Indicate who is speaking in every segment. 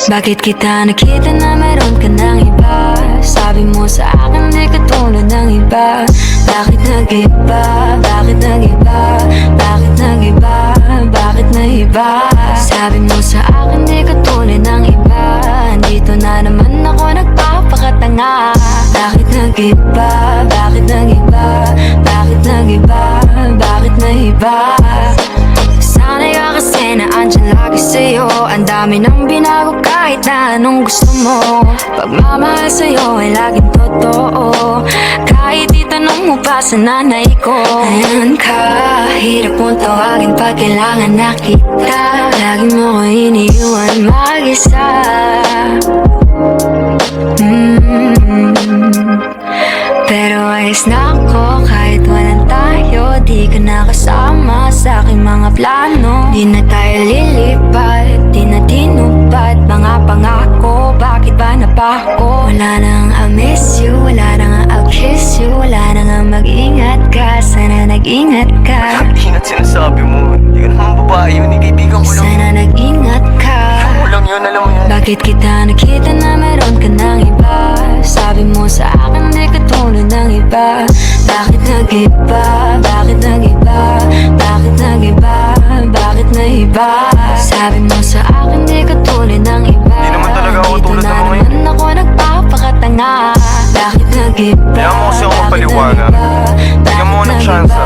Speaker 1: Bakit kita nakita na meron ka ng iba? Sabi mo sa akin di katulad ng iba. Bakit nag-iba? Bakit nag-iba? Bakit nag-iba? Bakit nag-iba? Sabi mo sa akin di katulad ng iba. Dito na naman ako nagpapakatanga. Bakit nag-iba? Bakit nag-iba? Bakit nag-iba? Bakit nag-iba? Sana'y ka kasi na andyan lagi sa'yo. Ang dami nang binago kahit na anong gusto mo. Pagmamahal sa'yo ay laging totoo. Kahit itanong mo pa sa nanay ko. Ayan ka, hirap mong tawagin pag kailangan na kita. Lagi mo ko iniiwan mag-isa. Pero ayos na ako kahit walang tayo. Di ka na kasama sa aking mga plano. Di na tayo lilipat, di na tinupad mga pangako. Bakit ba napako? Wala nang I'll miss you, wala nang I'll kiss you. Wala nang mag-ingat ka, sana nag-ingat ka.
Speaker 2: Ingat sinasabi mo, hindi ka naman babae yun, kaibigan ko lang.
Speaker 1: Sana nag-ingat ka.
Speaker 2: Ako lang yun, alam mo yan.
Speaker 1: Bakit kita nakita na meron ka ng iba? Sabi mo sa akin di katulad ng iba. Bakit nag-iba? Bakit nag-iba? Bakit nag-iba? Bakit nag-iba? Sabi mo sa akin di katulad ng iba.
Speaker 2: Di naman talaga ako tulad ng mga yun.
Speaker 1: Dito na naman ako nagpapakatanga. Bakit nag-iba?
Speaker 2: Kaya mo kasi ako mapaliwanag. Bigyan mo ng tsansa.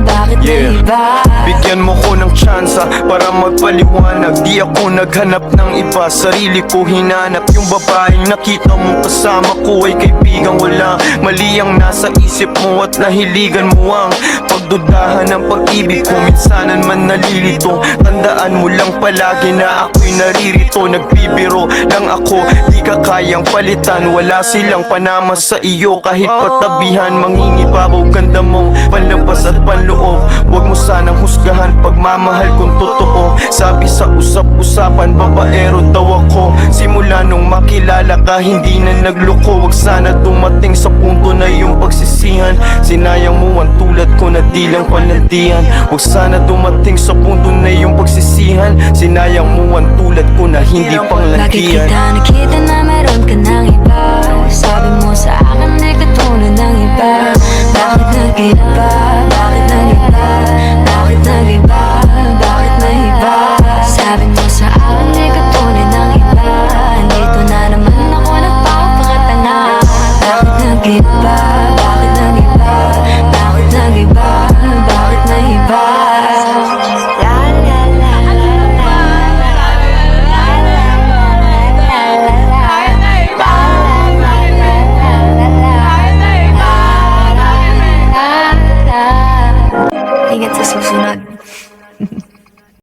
Speaker 1: Bakit nag-iba?
Speaker 2: Bigyan mo ko ng tsansa para magpaliwanag. Di ako naghanap ng iba, sarili ko hinanap. Yung babaeng nakita mo kasama ko ay kaibigan. Wala mali ang nasa isip mo at nahiligan mo ang pagdudahan ng pag-ibig ko. Minsanan man nalilito, tandaan mo lang palagi na ako'y naririto. Nagbibiro lang ako, di ka kayang palitan. Wala silang panama sa iyo kahit patabihan. Mangingibabaw ganda mong panlabas at panloob. Huwag mo sanang husgahan pagmamahal kung totoo. Sabi sa usap-usapan, babaero daw ako. Simula nung makilala ka, hindi na nagloko. Huwag sana dumating sa punto na yung pagsisihan. Sinayang mo ang tulad ko na di lang panandihan. Huwag sana dumating sa punto na yung pagsisihan. Sinayang mo ang tulad ko na hindi panglantian.
Speaker 1: Bakit kita nakita na meron ka ng iba? Sabi mo sa akin di katulad ng iba. Bakit nag-iba?